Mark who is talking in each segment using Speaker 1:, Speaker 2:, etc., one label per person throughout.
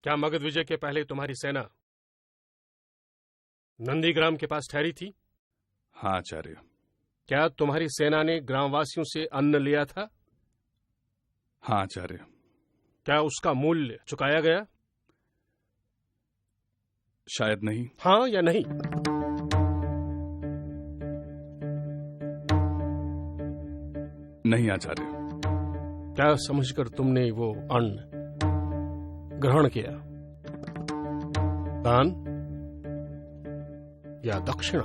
Speaker 1: क्या मगध विजय के पहले तुम्हारी सेना नंदीग्राम के पास ठहरी थी?
Speaker 2: हाँ आचार्य।
Speaker 1: क्या तुम्हारी सेना ने ग्रामवासियों से अन्न लिया था?
Speaker 2: हाँ आचार्य।
Speaker 1: क्या उसका मूल्य चुकाया गया?
Speaker 2: शायद नहीं।
Speaker 1: हाँ या नहीं?
Speaker 2: नहीं आचार्य।
Speaker 1: क्या समझकर तुमने वो अन्न ग्रहण किया? दान या दक्षिणा?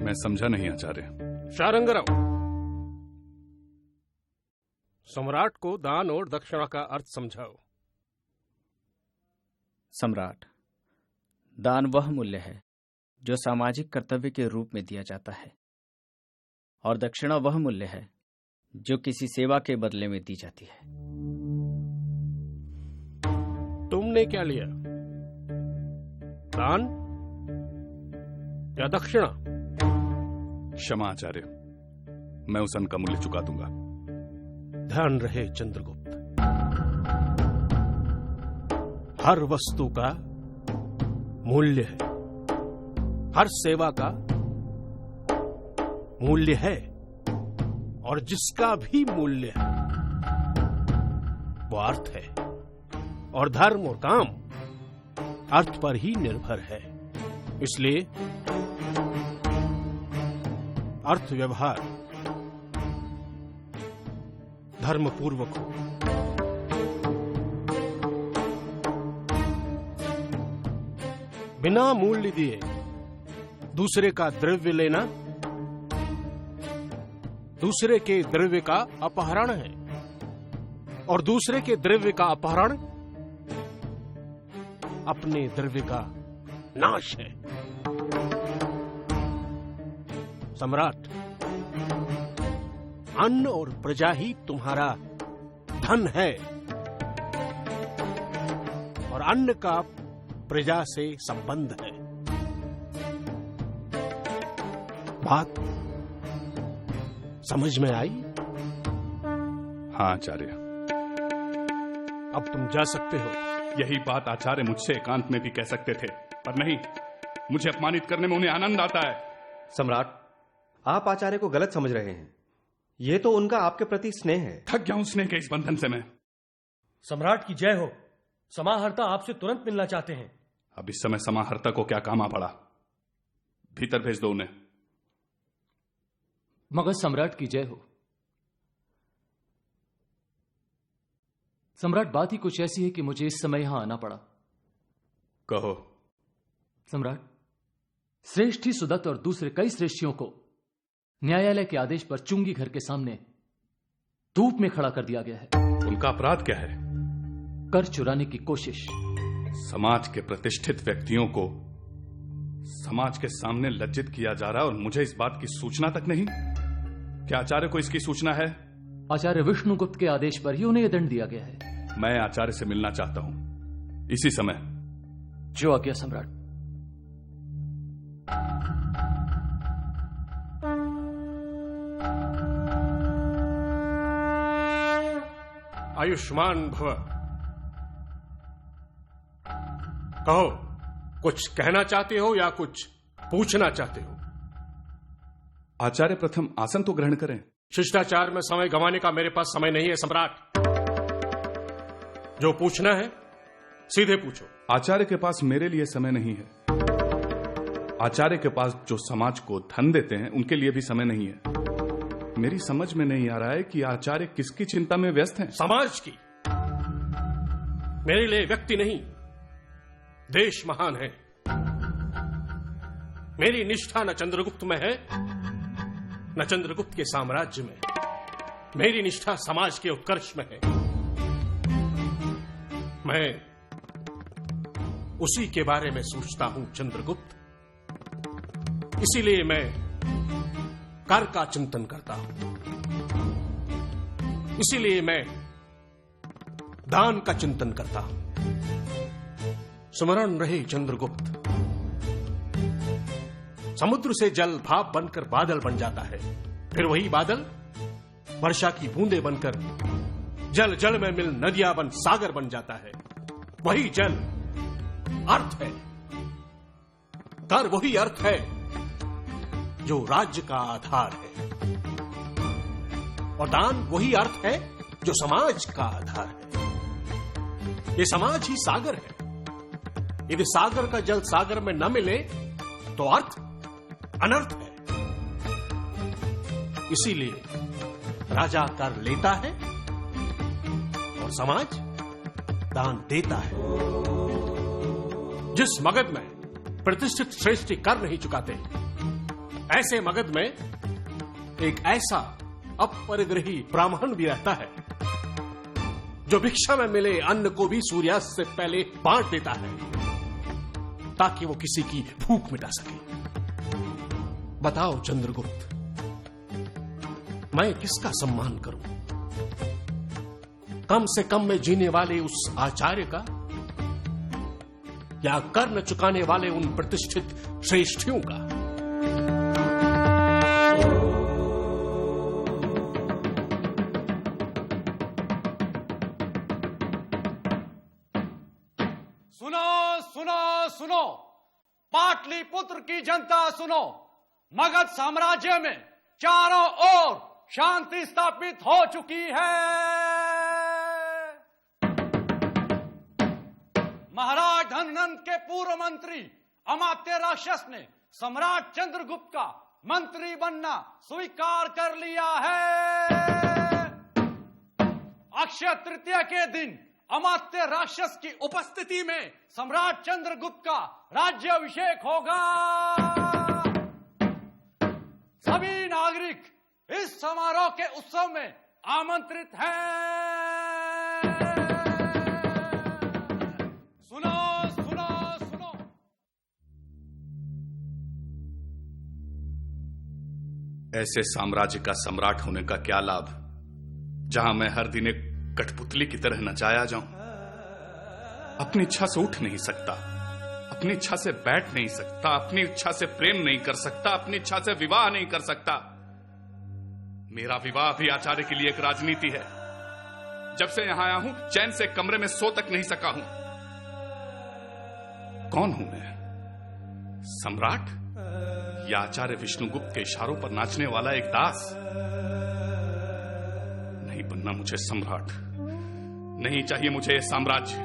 Speaker 2: मैं समझा नहीं आचार्य।
Speaker 1: शारंगराव, सम्राट को दान और दक्षिणा का अर्थ समझाओ।
Speaker 3: सम्राट, दान वह मूल्य है जो सामाजिक कर्तव्य के रूप में दिया जाता है, और दक्षिणा वह मूल्य है जो किसी सेवा के बदले में दी जाती है।
Speaker 1: तुमने क्या लिया? दान या दक्षिणा?
Speaker 2: क्षमा आचार्य, मैं उस अन्न का मूल्य चुका दूंगा।
Speaker 1: ध्यान रहे चंद्रगुप्त, हर वस्तु का मूल्य है, हर सेवा का मूल्य है, और जिसका भी मूल्य है वो अर्थ है, और धर्म और काम अर्थ पर ही निर्भर है। इसलिए अर्थ व्यवहार धर्मपूर्वक हो। बिना मूल्य दिए दूसरे का द्रव्य लेना दूसरे के द्रव्य का अपहरण है, और दूसरे के द्रव्य का अपहरण अपने द्रव्य का नाश है। सम्राट, अन्न और प्रजा ही तुम्हारा धन है, और अन्न का प्रजा से संबंध है। बात समझ में आई?
Speaker 2: हाँ आचार्य।
Speaker 1: अब तुम जा सकते हो।
Speaker 2: यही बात आचार्य मुझसे एकांत में भी कह सकते थे, पर नहीं, मुझे अपमानित करने में उन्हें आनंद आता है।
Speaker 4: सम्राट, आप आचार्य को गलत समझ रहे हैं। यह तो उनका आपके प्रति स्नेह है।
Speaker 2: थक गया हूं स्नेह के इस बंधन से मैं।
Speaker 5: सम्राट की जय हो। समाहर्ता आपसे तुरंत मिलना चाहते हैं।
Speaker 2: अब इस समय समाहर्ता को क्या काम आ पड़ा? भीतर भेज दो उन्हें।
Speaker 6: मगध सम्राट की जय हो। सम्राट, बात ही कुछ ऐसी है कि मुझे इस समय यहां आना पड़ा।
Speaker 2: कहो।
Speaker 6: सम्राट, श्रेष्ठी सुदत्त और दूसरे कई श्रेष्ठियों को न्यायालय के आदेश पर चुंगी घर के सामने धूप में खड़ा कर दिया गया है।
Speaker 2: उनका अपराध क्या है?
Speaker 6: कर चुराने की कोशिश।
Speaker 2: समाज के प्रतिष्ठित व्यक्तियों को समाज के सामने लज्जित किया जा रहा है, और मुझे इस बात की सूचना तक नहीं। क्या आचार्य को इसकी सूचना है?
Speaker 6: आचार्य विष्णुगुप्त के आदेश पर ही उन्हें यह दंड दिया गया है।
Speaker 2: मैं आचार्य से मिलना चाहता हूं इसी समय।
Speaker 6: जो आज्ञा सम्राट।
Speaker 1: आयुष्मान भव। कहो, कुछ कहना चाहते हो या कुछ पूछना चाहते हो?
Speaker 2: आचार्य, प्रथम आसन तो ग्रहण करें।
Speaker 1: शिष्टाचार में समय गंवाने का मेरे पास समय नहीं है सम्राट। जो पूछना है सीधे पूछो।
Speaker 2: आचार्य के पास मेरे लिए समय नहीं है। आचार्य के पास जो समाज को धन देते हैं उनके लिए भी समय नहीं है। मेरी समझ में नहीं आ रहा है कि आचार्य किसकी चिंता में व्यस्त हैं।
Speaker 1: समाज की। मेरे लिए व्यक्ति नहीं, देश महान है। मेरी निष्ठा न चंद्रगुप्त में है न चंद्रगुप्त के साम्राज्य में। मेरी निष्ठा समाज के उत्कर्ष में है। मैं उसी के बारे में सोचता हूं चंद्रगुप्त। इसीलिए मैं कर का चिंतन करता हूं। इसीलिए मैं दान का चिंतन करता हूं। स्मरण रहे चंद्रगुप्त, समुद्र से जल भाप बनकर बादल बन जाता है, फिर वही बादल वर्षा की बूंदें बनकर जल जल में मिल नदियां बन सागर बन जाता है। वही जल अर्थ है। कर वही अर्थ है जो राज्य का आधार है, और दान वही अर्थ है जो समाज का आधार है। ये समाज ही सागर है। यदि सागर का जल सागर में न मिले तो अर्थ अनर्थ है। इसीलिए राजा कर लेता है और समाज दान देता है। जिस मगध में प्रतिष्ठित श्रेष्ठी कर नहीं चुकाते, ऐसे मगध में एक ऐसा अपरिग्रही ब्राह्मण भी रहता है जो भिक्षा में मिले अन्न को भी सूर्यास्त से पहले बांट देता है ताकि वो किसी की भूख मिटा सके। बताओ चंद्रगुप्त, मैं किसका सम्मान करूं? कम से कम में जीने वाले उस आचार्य का, या कर न चुकाने वाले उन प्रतिष्ठित श्रेष्ठियों का?
Speaker 7: सुनो सुनो सुनो, पाटलिपुत्र की जनता सुनो, मगध साम्राज्य में चारों ओर शांति स्थापित हो चुकी है। महाराज धननंद के पूर्व मंत्री अमात्य राक्षस ने सम्राट चंद्रगुप्त का मंत्री बनना स्वीकार कर लिया है। अक्षय तृतीया के दिन अमात्य राक्षस की उपस्थिति में सम्राट चंद्रगुप्त का राज्याभिषेक होगा। सभी नागरिक इस समारोह के उत्सव में आमंत्रित हैं। सुनो सुनो सुनो।
Speaker 2: ऐसे साम्राज्य का सम्राट होने का क्या लाभ, जहां मैं हर दिन एक कठपुतली की तरह नचाया जाऊं। अपनी इच्छा से उठ नहीं सकता, अपनी इच्छा से बैठ नहीं सकता, अपनी इच्छा से प्रेम नहीं कर सकता, अपनी इच्छा से विवाह नहीं कर सकता। मेरा विवाह भी आचार्य के लिए एक राजनीति है। जब से यहां आया हूं, चैन से कमरे में सो तक नहीं सका हूं। कौन हूं मैं? सम्राट या आचार्य विष्णुगुप्त के इशारों पर नाचने वाला एक दास? नहीं बनना मुझे सम्राट, नहीं चाहिए मुझे साम्राज्य,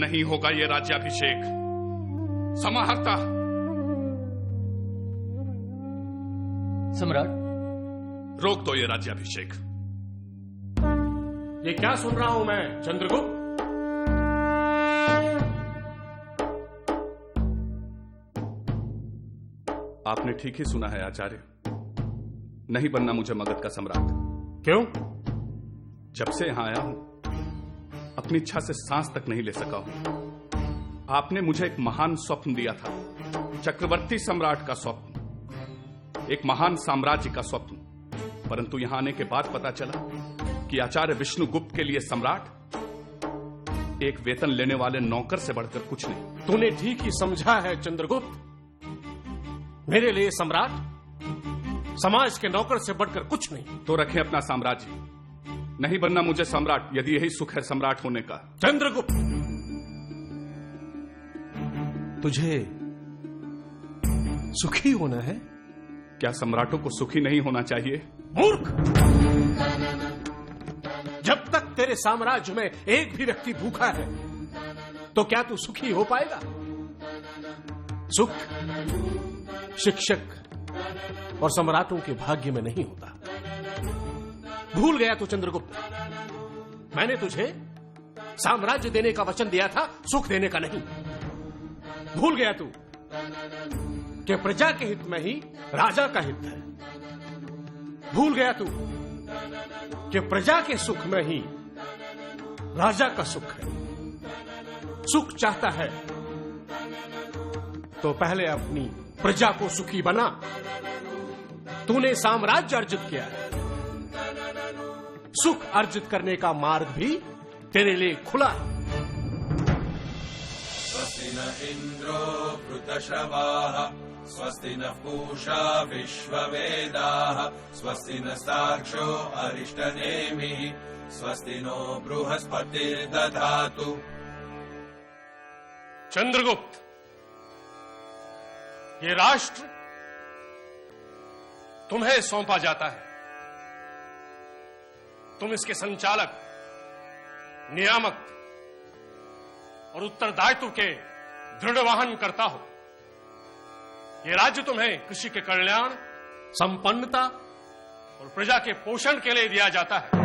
Speaker 2: नहीं होगा ये राज्याभिषेक। समाहर्ता।
Speaker 6: सम्राट,
Speaker 2: रोक दो ये राज्याभिषेक।
Speaker 1: ये क्या सुन रहा हूं मैं चंद्रगुप्त?
Speaker 2: आपने ठीक ही सुना है आचार्य, नहीं बनना मुझे मगध का सम्राट।
Speaker 1: क्यों?
Speaker 2: जब से यहां आया हूं, अपनी इच्छा से सांस तक नहीं ले सका हूं। आपने मुझे एक महान स्वप्न दिया था, चक्रवर्ती सम्राट का स्वप्न, एक महान साम्राज्य का स्वप्न। परंतु यहां आने के बाद पता चला कि आचार्य विष्णुगुप्त के लिए सम्राट एक वेतन लेने वाले नौकर से बढ़कर कुछ नहीं।
Speaker 1: तूने ठीक ही समझा है चंद्रगुप्त। मेरे लिए सम्राट समाज के नौकर से बढ़कर कुछ नहीं।
Speaker 2: तो रखें अपना साम्राज्य, नहीं बनना मुझे सम्राट, यदि यही सुख है सम्राट होने का।
Speaker 1: चंद्रगुप्त, तुझे सुखी होना है?
Speaker 2: क्या सम्राटों को सुखी नहीं होना चाहिए?
Speaker 1: मूर्ख! जब तक तेरे साम्राज्य में एक भी व्यक्ति भूखा है तो क्या तू सुखी हो पाएगा? सुख शिक्षक और सम्राटों के भाग्य में नहीं होता। भूल गया तू चंद्रगुप्त, मैंने तुझे साम्राज्य देने का वचन दिया था, सुख देने का नहीं। भूल गया तू कि प्रजा के हित में ही राजा का हित है। भूल गया तू कि प्रजा के सुख में ही राजा का सुख है। सुख चाहता है तो पहले अपनी प्रजा को सुखी बना। तूने साम्राज्य अर्जित किया है, सुख अर्जित करने का मार्ग भी तेरे लिए खुला है।
Speaker 8: स्वस्ति न इंद्रो वृतश्रवाः स्वस्ति नः पूषा विश्ववेदाः स्वस्ति नस्तार्क्ष्यो अरिष्टनेमिः स्वस्ति नो बृहस्पतिर्दधातु।
Speaker 1: चंद्रगुप्त, ये राष्ट्र तुम्हें सौंपा जाता है। तुम इसके संचालक, नियामक और उत्तरदायित्व के दृढ़ वाहन करता हो। ये राज्य तुम्हें कृषि के कल्याण, संपन्नता और प्रजा के पोषण के लिए दिया जाता है।